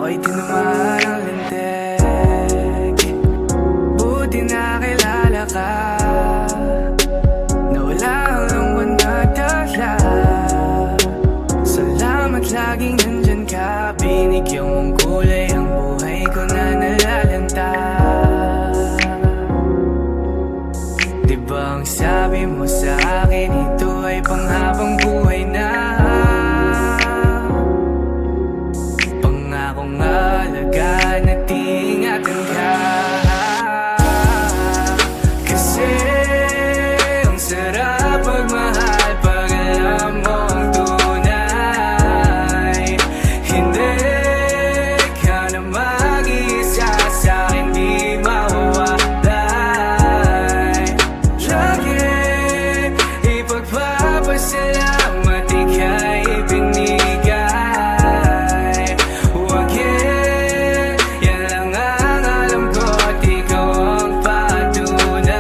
Ako'y tinamaan ng lintik. Buti nakilala ka, na wala ang lungkot na dala. Salamat laging nandyan ka, binigyan mong kulay ang buhay ko na nalalanta. Diba ang sabi mo sa akin, ito ay panghabang buhay na. Pangakong alagaan at ingatan ka. Kasi ang sarap magmahal pag alam mo ang tunay. Hindi ka na mag-iisa sa'kin, di mawawalay. Lagi ipagpapasalamat ika'y binigay. Huwag yan lang ang alam ko at ikaw ang patunay.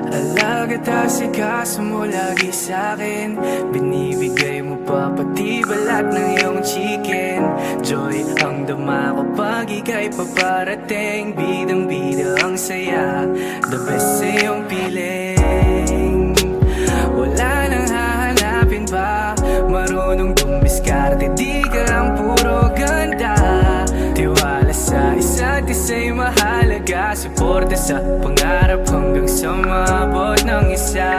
Alaga asikaso mo lagi sa'kin, binibigay mo pa pati balat ng iyong chicken. Joy ang dama ko pag ika'y paparating, bidang-bida ang saya, the best sa iyong piling. Wala nang hahanapin pa, marunong dumiskarte, di ka lang puro ganda. Tiwala sa isa't isa'y mahalaga, suporta sa pangarap hanggang sa maabot ng isa.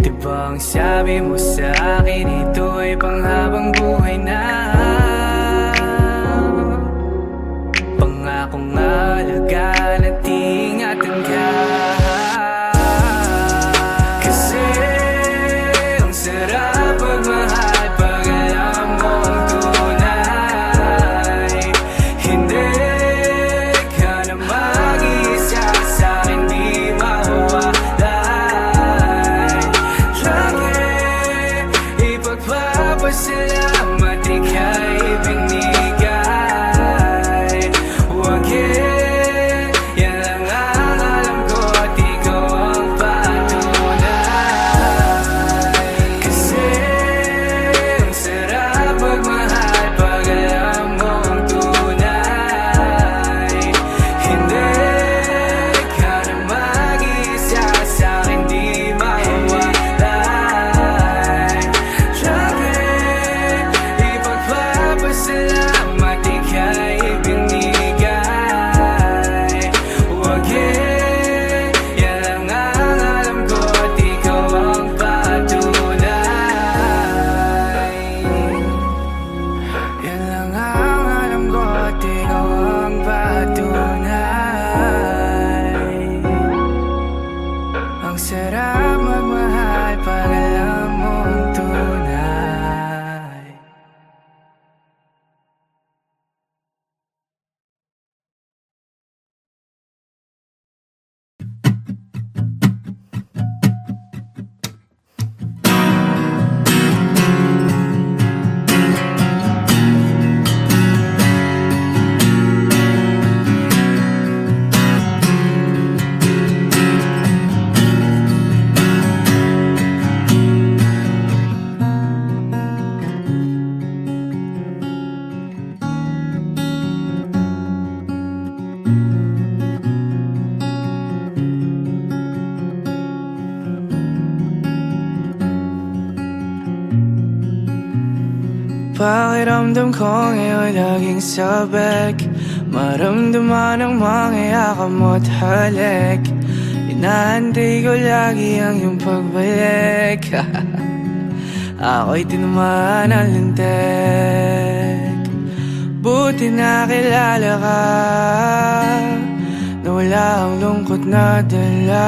Diba ang sabi mo sa akin, ito ay panghabang buhay na. Pangakong alagaan at ingatan ka. Kasi ang sarap magmahal pag alam mo ang tunay. Hindi ka na mag-iisa sa'kin, di mawawalay. Lagi ipagpapasalamat ika'y binigay. Huwag yan lang ang alam ko at ikaw ang patunay. Kasi ang sarap magmahal pag alam mo ang tunay. Hindi ka na mag-iisa sa'kin, di mawawalay. Lagi ipagpapasalamat ika'y binigay. Huwag yan lang ang alam ko at ikaw ang patunay. Yan lang ang alam ko at ikaw ang patunay. Ang sarap magmahal pag alam mo ang tunay. Pakiramdam ko ngayon laging sabik, maramdaman ang mga yakap mo't halik. Inaantay ko lagi ang iyong pagbalik. Ako'y tinamaan ng lintik. Buti nakilala ka, na wala ang lungkot na dala.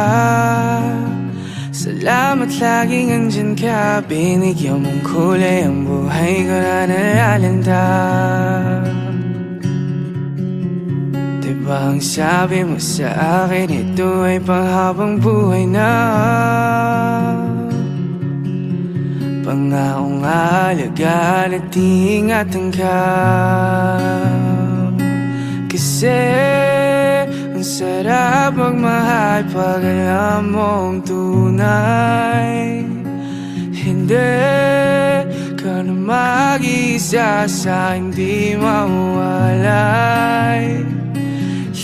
Salamat laging andyan ka, binigyan mong kulay ang buhay ko na nalalanta. Diba ang sabi mo sa akin, ito ay panghabang buhay na. Pangaong alagaan at ingatan ka. Kasi ang sarap magmahal pag alam mong tunay. Hindi ka na mag-isa sa hindi mawalay.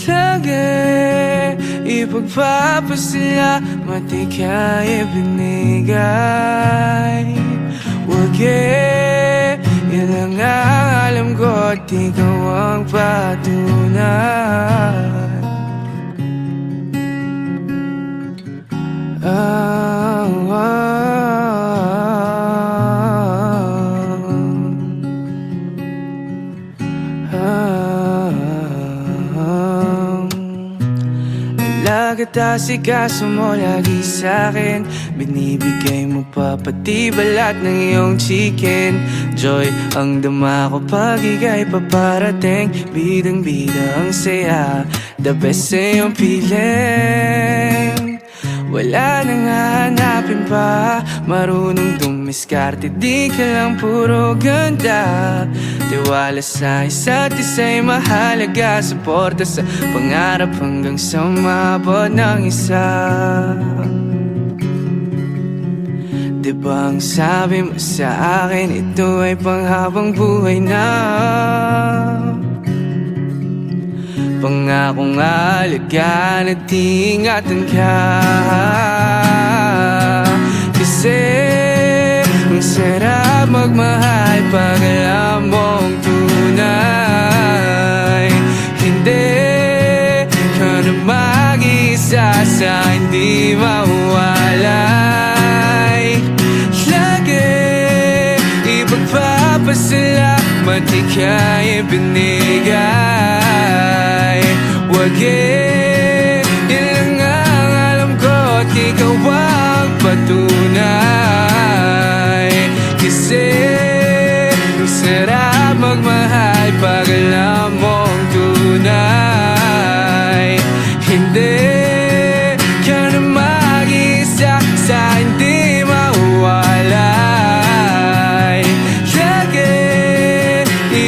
Lagi ipagpapasalamat ika'y ibinigay. Wag yan lang ang alam ko at ikaw ang patunay. Asikaso mo lagi sa'kin. Binibigay mo pa pati balat ng iyong chicken. Joy ang dama ko pag ika'y paparating. Bidang-bida ang saya, the best sa iyong piling. Wala nang hahanapin pa, marunong dumiskarte, di ka lang puro ganda. Tiwala sa isa't isa'y mahalaga, suporta sa pangarap hanggang sa maabot ng isa. Diba ang sabi mo sa akin, ito ay panghabang buhay na. Pangakong alagaan at ingatan ka. Kasi ang sarap magmahal pag alam mong tunay. Hindi ka na mag-isa sa hindi mawalay. Lagi ipagpapasalamat ika'y ibinigay. Wag yan lang ang alam ko at ikaw ang patunay. Kasi ang sarap magmahal pag alam mong tunay. Hindi ka na mag-isa sa hindi mawalay. Lagi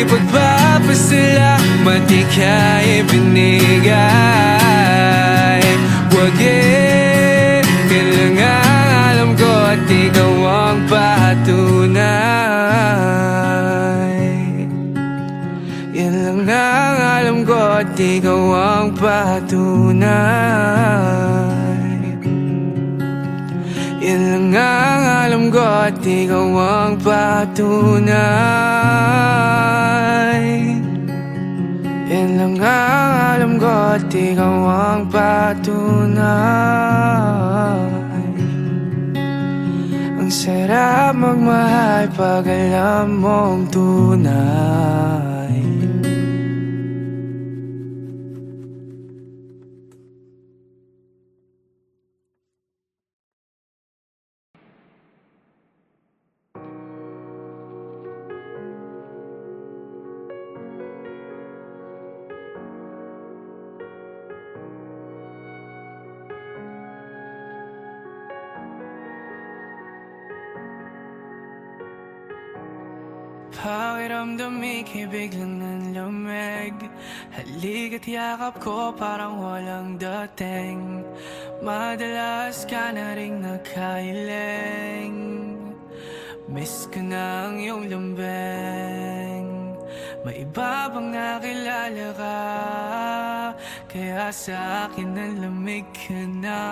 ipagpapasalamat ika'y ibinigay. Wag yan lang ang alam ko at ikaw ang patunay. Yan lang ang alam ko at ikaw ang patunay. Yan lang ang alam ko at ikaw ang patunay. Yan lang ang alam ko at ikaw ang patunay. Ang sarap magmahal pag alam mong tunay. Pakiramdam ika'y biglang nanlamig. Halika't yakap ko parang walang dating. Madalas ka na rin nakahiling. Miss ko na ang iyong lambing. May iba bang nakilala ka? Kaya sa akin ang lamig ka na.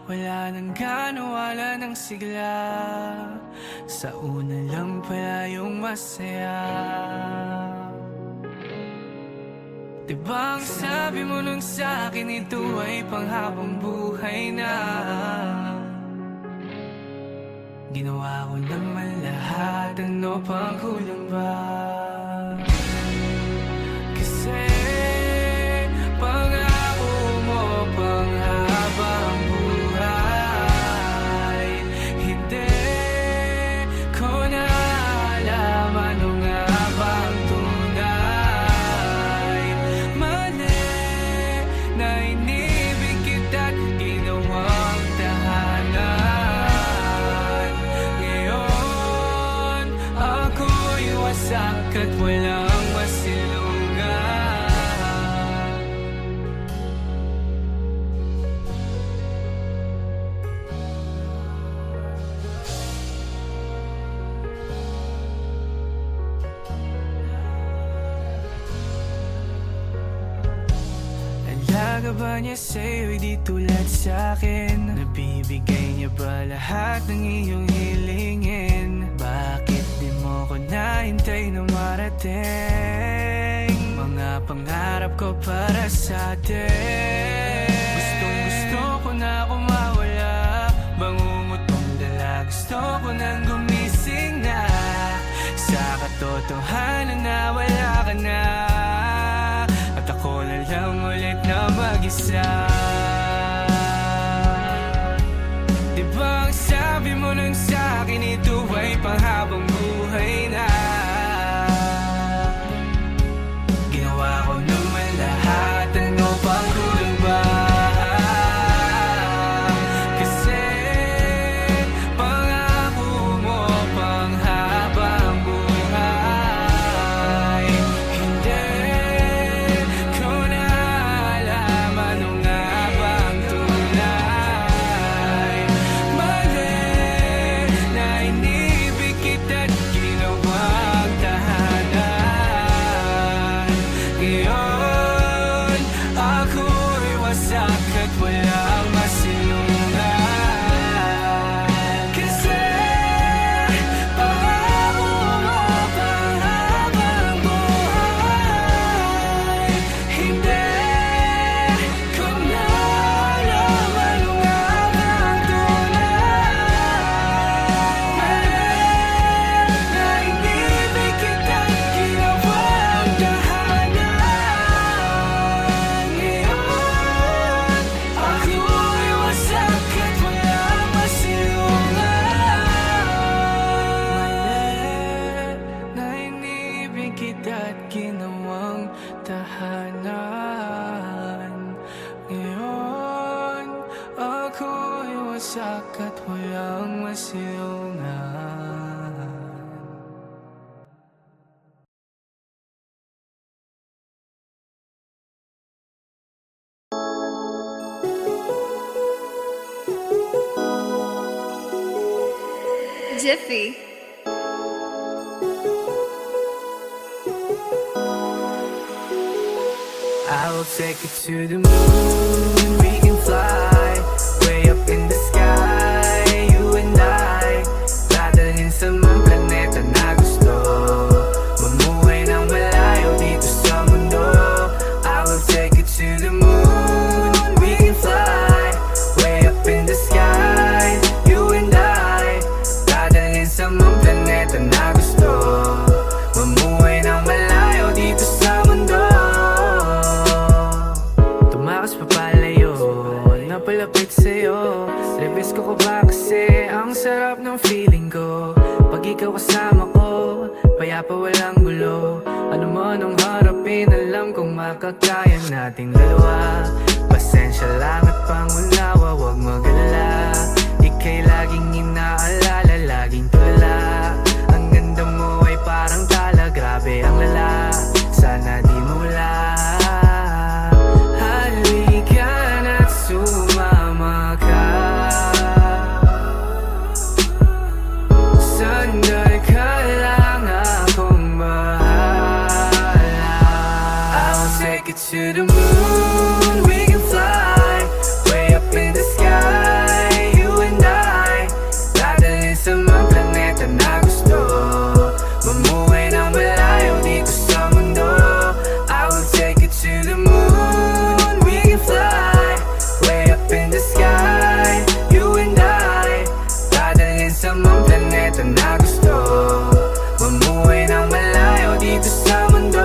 Wala nang gano, wala nang sigla. Sa una lang pala yung masaya. Diba ang sabi mo nung sa'kin, ito ay panghabang buhay na. Ginawa ko naman lahat, ano pang kulang ba? Kasi pangako mo panghabang buhay. Hindi ko na alam ano nga bang tunay. Mali na inibig kita't ginawang tahanan. Ngayon wasak at walang masilungan. Alaga ba niya sa'yo'y di tulad sa'kin? Nabibigay niya ba lahat ng iyong hilingin? Bakit di mo ko nahintay na marating? Mga pangarap ko para sa'tin. Gustong gusto ko na kumawala, bangungot mong dala. Gusto ko nang gumising na sa katotohanan na wala ka na. At ako na lang ulit na mag-isa. Di ba ang sabi mo nang sa'kin, ito ay panghabang buhay na? Ginawa ko naman lahat, ano pang kulang ba? Kasi pangako mo panghabang buhay. Hindi ko na alam ano nga bang tunay. Mali na inibig kita't ginawang tahanan. Ngayon ako'y wasak at walang masilungan. Kasi pangako mo panghabang buhay. Hindi ko na alam ano nga bang tunay. Mali na inibig kita't ginawang tahanan. Ngayon ako'y wasak at walang masilungan. Mali na inibig kita't ginawang tahanan. Ngayon ako'y wasak at walang masilungan. Jiffy. I will take you to the moon. We can fly way up in the sky. You and I, dadalhin sa mga planeta na gusto. Mamuhay ng malayo dito sa mundo. I will take you to the moon. We can fly way up in the sky. You and I, dadalhin sa mga planeta na gusto. Mamuhay ng malayo dito sa mundo. Tumakas pa palayo, napalapit sa'yo. Rebes ko ba kasi ang sarap ng feeling ko. Pag ikaw kasama ko, payapa walang gulo. Ano man ang harapin, alam kong makakaya nating dalawa. Pasensya lang at pangunawa, wag mag-alala. Ika'y laging inaalala, laging tulala. Ang ganda mo ay parang tala, grabe ang lala. Sana di mawala. Halika na't sumama ka. Sandal ka lang, akong bahala. I'll take you to the moon. We can fly way up in the sky. You and I, dadalhin sa mga planeta na gusto. Mamuhay ng malayo dito sa mundo. I will take you to the moon. We can fly way up in the sky. You and I, dadalhin sa mga planeta na gusto. Mamuhay ng malayo dito sa mundo.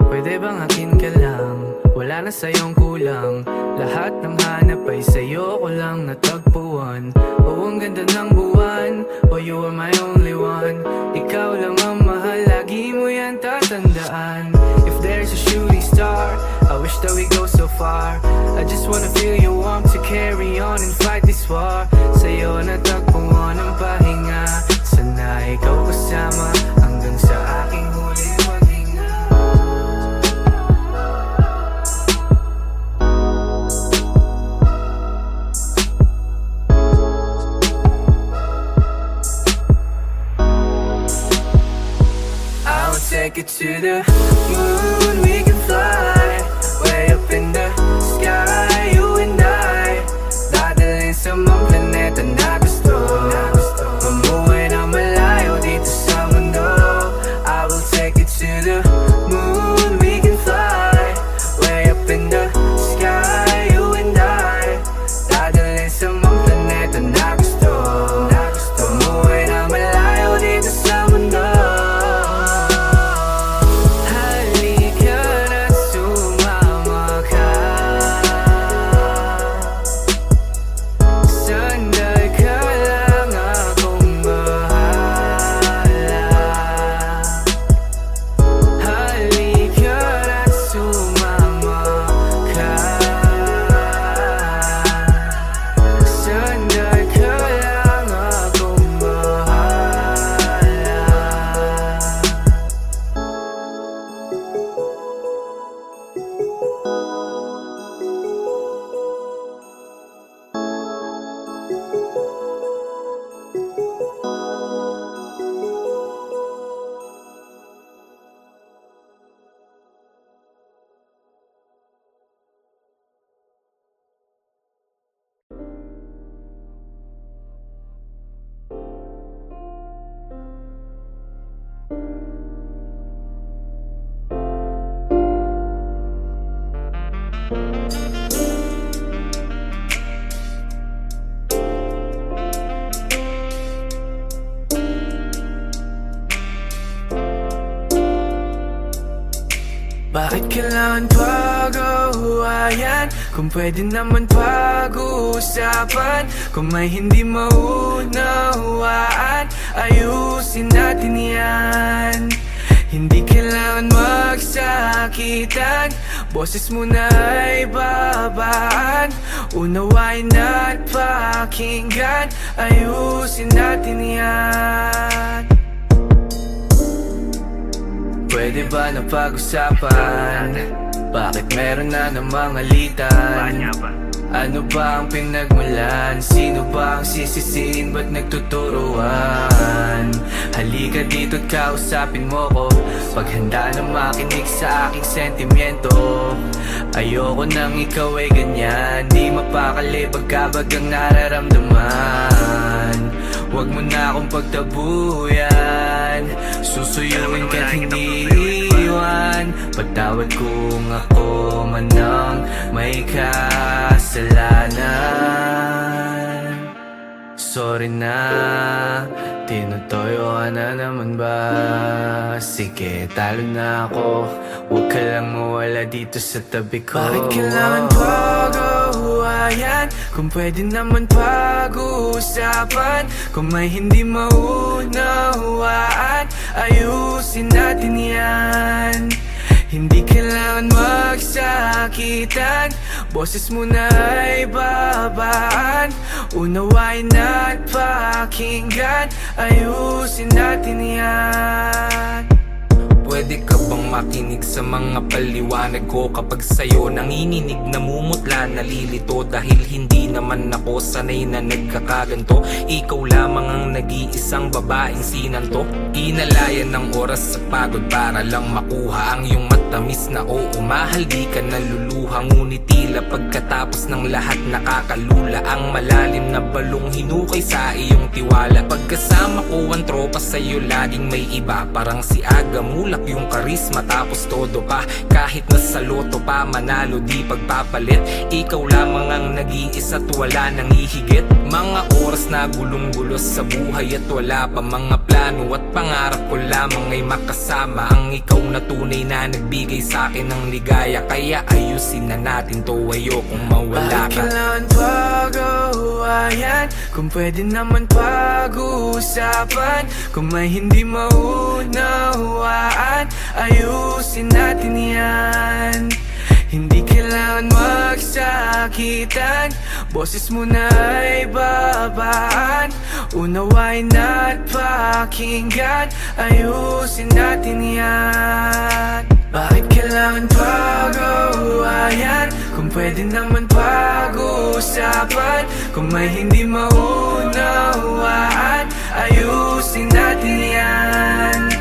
Pwede bang akin ka lang? Wala na sa'yong kulang. Lahat ng hanap ay sa'yo ko lang natagpuan. Oh, ang ganda ng buwan. Oh, you are my only one. Ikaw lang ang mahal, lagi mo yan tatandaan. If there's a shooting star, I wish that we go so so far. I just wanna feel your warmth to carry on and fight this war. Sa'yo natagpuan ang pahinga, sana ikaw kasama hanggang sa aking huling maghinga. I will take it to the moon, we can fly way up in the sky, you and I. Dadalhin sa mga planeta na gusto, mamuhay na malayo dito sa mundo. I will take it to the moon, we can fly way up in the sky, you and I. Dadalhin sa mga planeta na gusto, mamuhay na malayo dito sa mundo. Bakit kailangan pag-awayan kung pwede naman pag-uusapan? Kung may hindi maunawaan, ayusin natin yan. Hindi kailangan magsakitan, boses mo na ay babaan. Unawain at pakinggan, ayusin natin yan. Pwede ba na pag-usapan? Bakit meron na namang alitan? Ano ba ang pinagmulan? Sino ba ang sisisiin? Ba't nagtuturuan? Halika dito't kausapin mo ko, paghanda na makinig sa aking sentimiento. Ayoko nang ikaw ay ganyan, di mapakali pagkabagang nararamdaman. Huwag mo na akong pagtabuyan, susuyuin ka't hindi iwan. Patawad kung ako man ang may kasalanan. Sorry na, tinutoyo ka na naman ba? Sige, talo na ako, huwag ka lang mawala dito sa tabi ko. Bakit kailangan pag-awayan kung pwede naman pag-uusapan? Kung may hindi maunawaan, ayusin natin yan. Hindi kailangan magsakitan, boses mo na ay babaan. Unawain at pakinggan, ayusin natin yan. Pwede ka bang makinig sa mga paliwanag ko? Kapag sa'yo nanginginig, namumutla, nalilito. Dahil hindi naman ako sanay na nagkakaganto. Ikaw lamang ang nag-iisang babaeng sinanto. Inalayan ng oras sa pagod para lang makuha ang iyong matamis na oo. Mahal, di ka naluluha, ngunit tila pagkatapos ng lahat nakakalula. Ang malalim na balong hinukay sa iyong tiwala. Pagkasama ko ang tropa, sa'yo laging may iba. Parang si Aga, mulak yung karisma, tapos todo pa. Kahit nasa loto pa, manalo di pagpapalit. Ikaw lamang ang nag-iisa't wala nang ihigit. Mga oras na gulong-gulo sa buhay at wala pa mga plano at pangarap ko lamang ay makasama ang ikaw na tunay na nagbigay sa'kin ng ligaya. Kaya ayusin na natin to, ayokong mawala Bakit ka. kailangan pag-awayan kung pwede naman pag-uusapan? Kung may hindi maunawaan, ayusin natin yan. Hindi kailangan kailangan magsakitan, boses mo na ay babaan. Unawain at pakinggan, ayusin natin yan. Bakit kailangan pag-awayan kung pwede naman pag-usapan? Kung may hindi maunawaan, ayusin natin yan.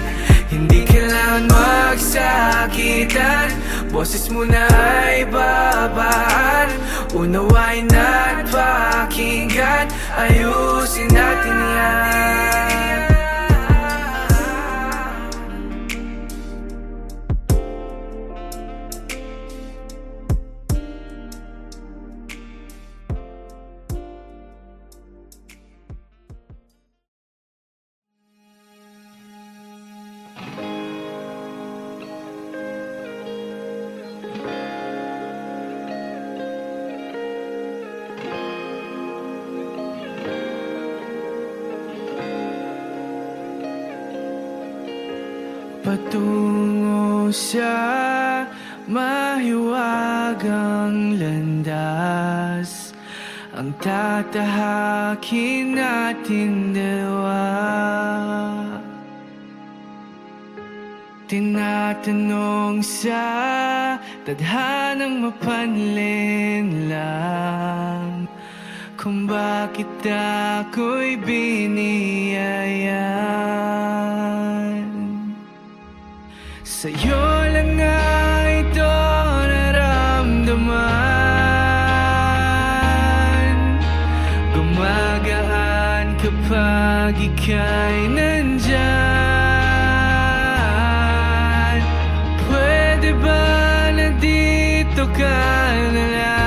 Hindi kailangan magsakitan, boses mo na ay babaan. Unawain at pakinggan, ayusin natin yan. Patungo sa mahiwagang landas, ang tatahakin natin dalawa. Tinatanong sa tadhanang mapanlin lang kung bakit ako'y biniyayan. Sa'yo lang nga ito naramdaman, gumagaan kapag ika'y nandyan. Pwede ba na dito ka na lang?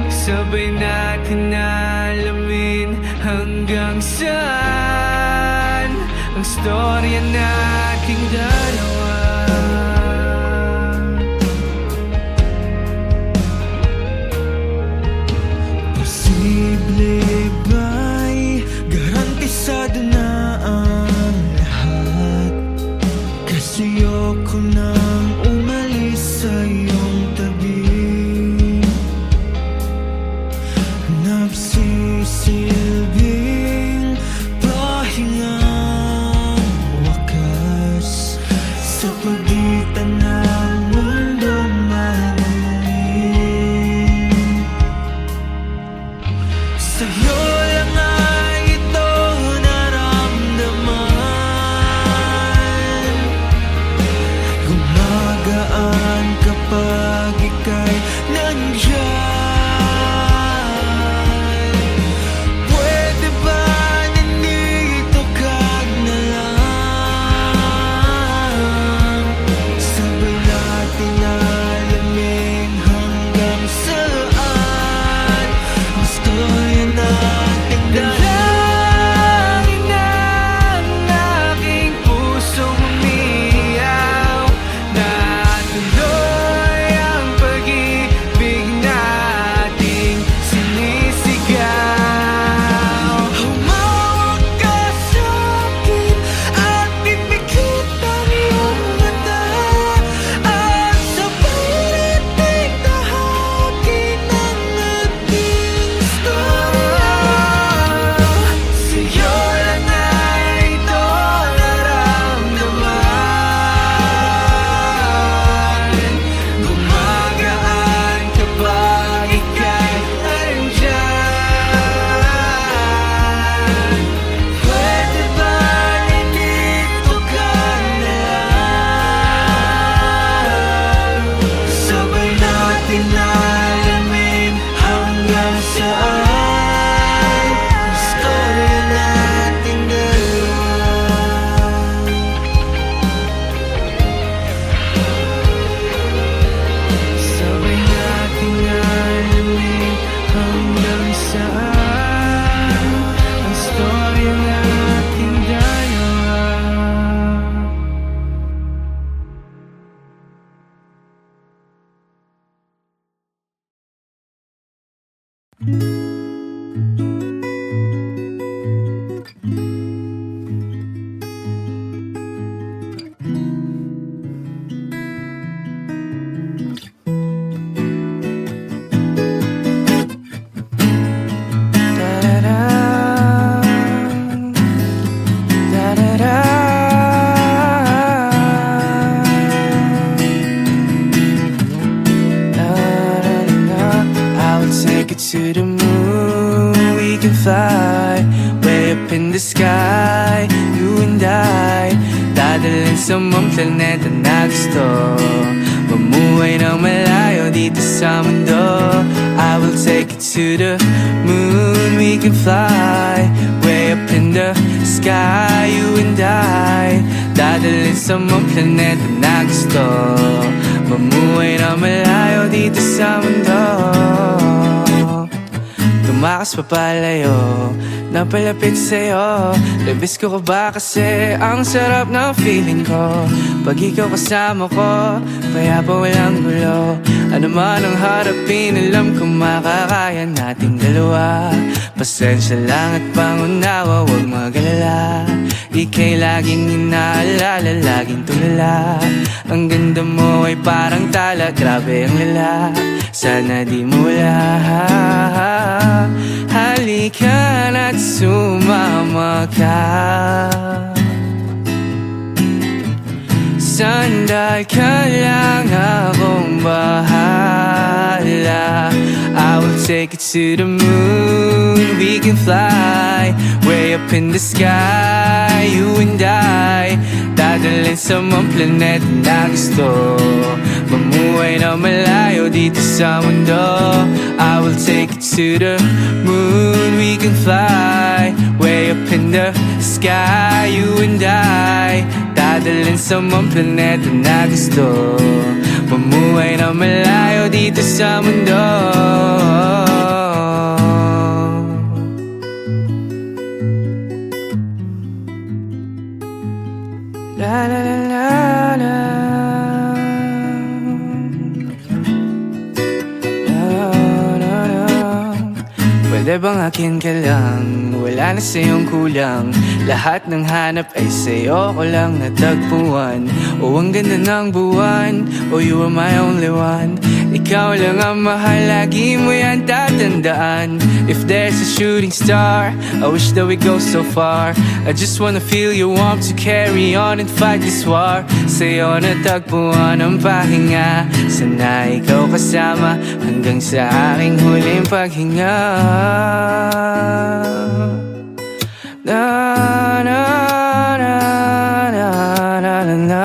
Sabay natin alamin hanggang saan ang storya nating dalawa. Posible ba'y garantisado na ang lahat? Kasi ayoko nang umalis sa iyong tabi. Nagsisilbing pahingang wakas sa pagitan ng mundong malamig. Sa'yo lang ay ito naramdaman, gumagaan kapag ika'y nandyan. Pwede ba nandito ka na lang? Sabay natin alamin hanggang saan ang storya natin Dalangin ng aking pusong umiyaw na tuloy ang pag-ibig nating sinisigaw. Humawak ka sa'kin at ipikit ang iyong mata, at sabay nating tahakin ang ating storya. Sa'yo lang ay ito naramdaman, gumagaan kapag ika'y andyan. Pwede ba nandito ka na lang? Sabay natin alamin hanggang saan ang storya natin dalawa. Sabay nating alamin hanggang saan ang storya nating dalawa. it to the moon. We can fly way up in the sky, you and I. Dadalhin sa mga planeta na gusto, mamuhay ng malayo dito sa mundo. I will take it to the moon. We can fly way up in the sky, you and I. Dadalhin sa mga planeta na gusto, mamuhay ng malayo dito sa mundo. Tumakas pa palayo, napalapit sa'yo. Labis ko ka ba kasi ang sarap ng feeling ko pag ikaw kasama ko, payapa walang gulo. Ano man ang harapin, alam kong makakaya nating dalawa. Pasensya lang at pangunawa, huwag magalala. Ika'y laging inaalala, laging tulala. Ang ganda mo ay parang tala, grabe ang lala. Sana di mo wala. Halika na't sumama ka. Sandal ka lang, akong bahala. I will take it to the moon. We can fly way up in the sky, you and I. Dadalhin sa mga planeta na gusto, mamuhay na malayo dito sa mundo. I will take it to the moon. We can fly way up in the sky, you and I. Dadalhin sa mga planeta na gusto, mamuhay na malayo dito sa mundo. La la la la la. Pwede bang akin ka lang, wala na sa'yong kulang. Lahat ng hanap ay sa'yo ko lang natagpuan. O ang ganda ng buwan, oh you are my only one. Ikaw lang ang mahal, lagi mo yan tatandaan. If there's a shooting star, I wish that we go so far. I just wanna feel your warmth to carry on and fight this war. Sa'yo natagpuan ang pahinga, sana ikaw kasama hanggang sa aking huling paghinga. Na na na na na na na.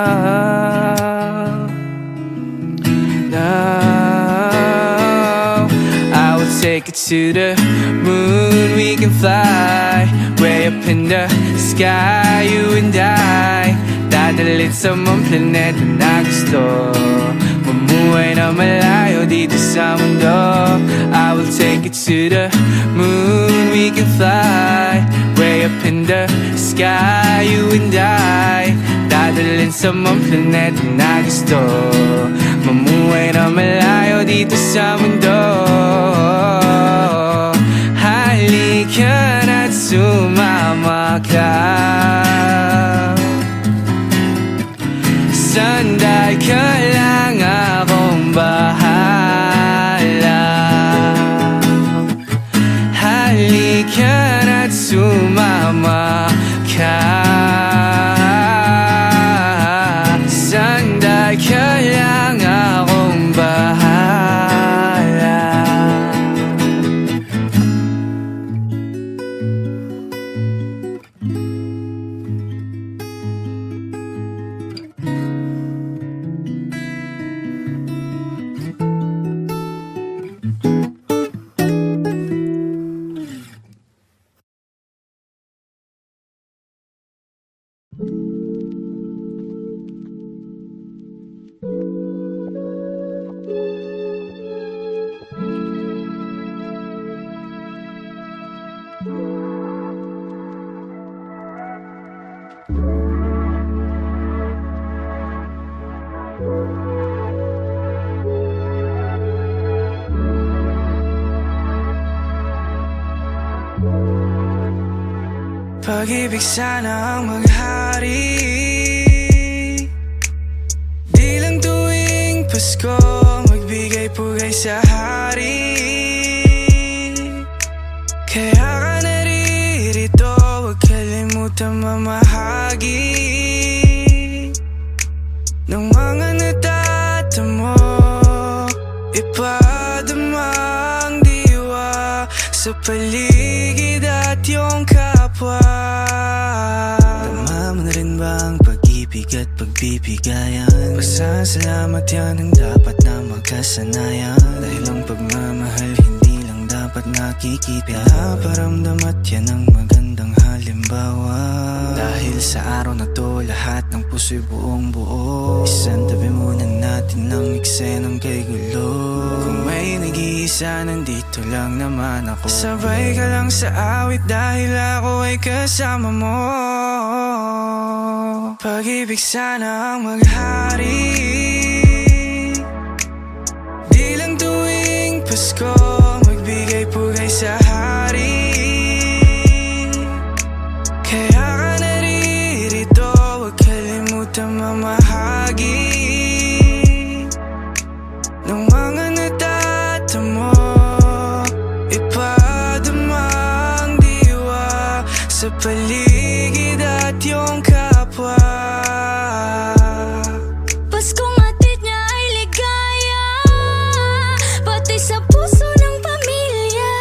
I will take it to the moon. We can fly way up in the sky, you and I. Dadalhin sa mga planeta na gusto, mamuhay na malayo dito sa mundo. I will take it to the moon. We can fly way up in the sky, you and I. Dadalhin sa mga planeta na gusto, mamuhay na malayo dito sa mundo. Halika na't sumama ka. Sandal ka lang, akong bahala. Halika na't sumama ka. Sandal ka lang, akong bahala. Pag-ibig sana ang maghari, di lang tuwing Pasko magbigay-pugay sa hari. Kaya ka naririto, huwag kalimutan mamahagi ng mga natatamo, ipadama ang diwa. sa paligid at iyong kapwa. Tama mo na rin ba ang pag-ibig at pagbibigayan? Pasasalamat yan ang dapat na magkasanayan. Dahil ang pagmamahal hindi lang dapat nakikita, pinaparamdam at yan ang magandang halimbawa. Dahil sa araw na to, lahat ng puso'y buong buo. Isantabi muna natin ang eksenang kay gulo. Kung may nag-iisa, nandito lang naman ako. Sabay ka lang sa awit dahil ako ay kasama mo. Pag-ibig sana ang maghari, di lang tuwing Pasko magbigay pugay sa hari. Kaya ka naririto, huwag kalimutan mamahagi ng mga natatamo. Ipadama ang diwa sa paligid at iyong kapwa. Paskong hatid niya ay ligaya, pati sa puso ng pamilya.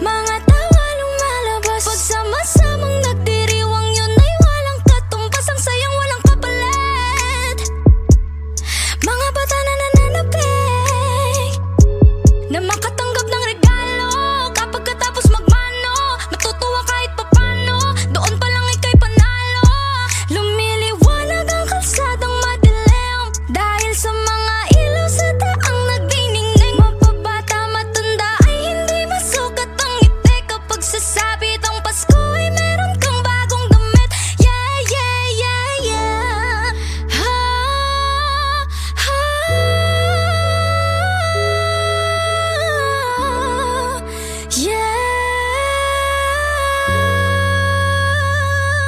Mga tawa lumalabas pagsama-samang nagdiriwang, yun ay walang katumbas. Ang sayang walang kapalit. Mga bata na nananapik na makatanggap ng regalo. Kapag katapos magmano, matutuwa kahit papano. Doon pa lang ika'y panalo. Lumiliwanag ang kalsadang madilim dahil sa mga ilaw sa daang nagniningning. Mapabata, matanda ay hindi masukat ang ngiti kapag sasabit ang Pasko ay meron kang bagong damit. Yeah, yeah, yeah, yeah. Ha, ha. Yeah.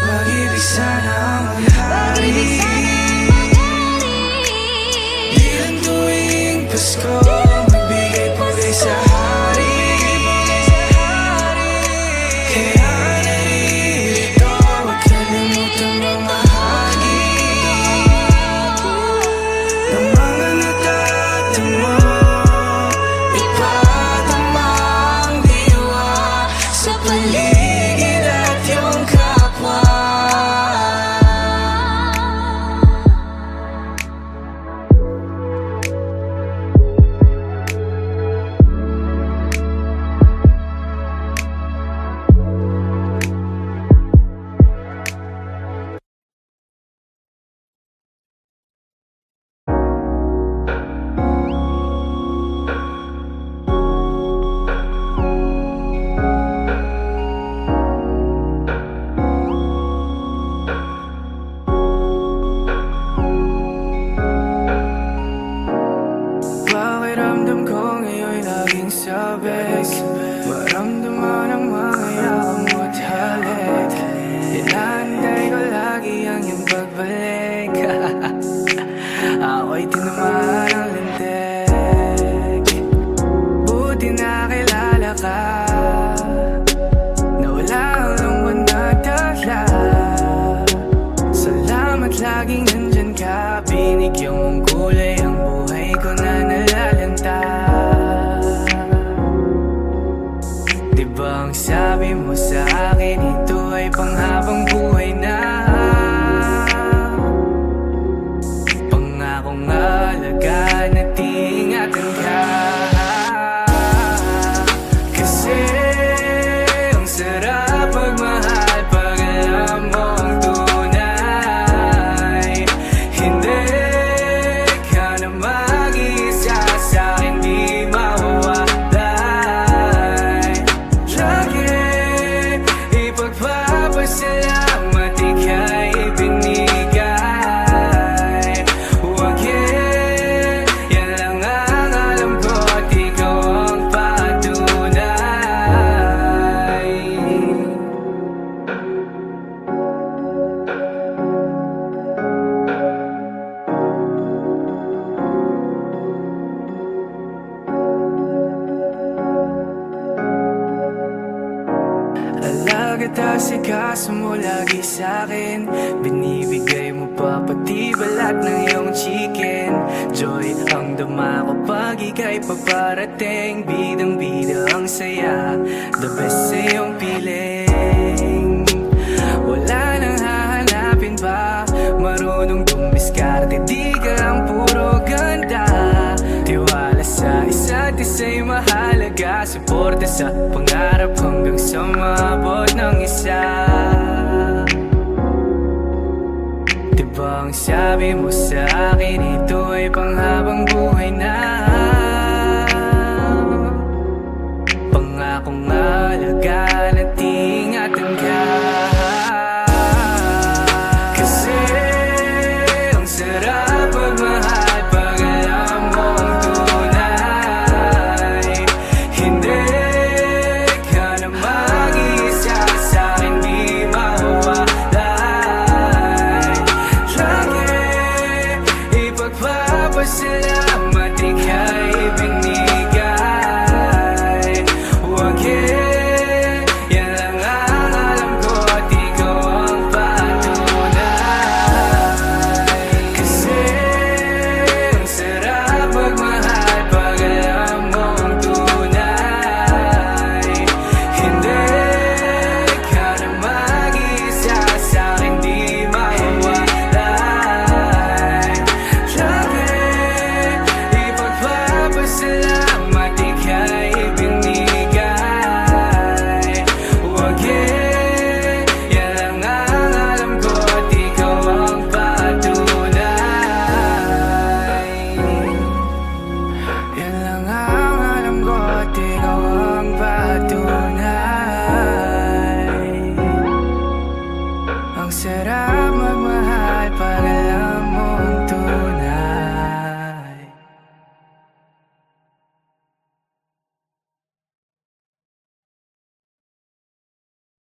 Pag-ibig sana ang maghari, di lang tuwing Pasko magbigay pugay sa hari. Kaya ka naririto, huwag kalimutan mamahagi ng mga natatamo. Ipadama ang diwa sa paligid at iyong kapwa. Pakiramdam ko ngayon'y laging sabik, maramdaman ang mga yakang mo't halik. Inaantay ko lagi ang iyong pagbalik. Ako'y tinamaan ng lintik, buti nakilala ka, na wala ang lungkot na dala. Salamat laging nandyan ka, binigyan mong kulay ang buhay ko na nalalanta. Diba ang sabi mo sa akin, ito ay panghabang buhay na. Pangakong alagaan at ingatan ka. Kasi ang sarap magmahal pag alam mo ang tunay. Hindi ka na mag-isa sa'kin, di mawawalay. Lagi ipagpapasalamat ika'y binigay. Huwag yan lang ang alam ko at ikaw ang patunay. Alagat asikaso mo lagi sa'kin, binibigay mo pa pati balat ng iyong chicken. Joy ang dama ko pag ika'y paparating. Bidang-bida ang saya, the best sa iyong piling. Wala nang hahanapin pa, marunong dumiskarte, di ka ang puro ganda. Tiwala sa isa't isa'y mahalaga, suporta sa pangarap hanggang sa maabot ng isa. Diba ang sabi mo sa akin, ito ay panghabang buhay na. Pangakong alagaan at ingatan ka. Kasi ang sarap magmahal pag alam mong tunay. Hindi ka na mag-iisa, sa'kin di mawawalay. Lagi ipagpapasalamat ika'y binigay. Huwag yan lang ang alam ko at ikaw ang patunay. Kasi ang sarap magmahal pag alam mong tunay. Hindi ka na mag-iisa, sa'kin di mawawalay. Lagi ipagpapasalamat ika'y binigay. Huwag yan lang ang alam ko at ikaw ang patunay. Yan lang ang alam ko at ikaw ang patunay. Ang sarap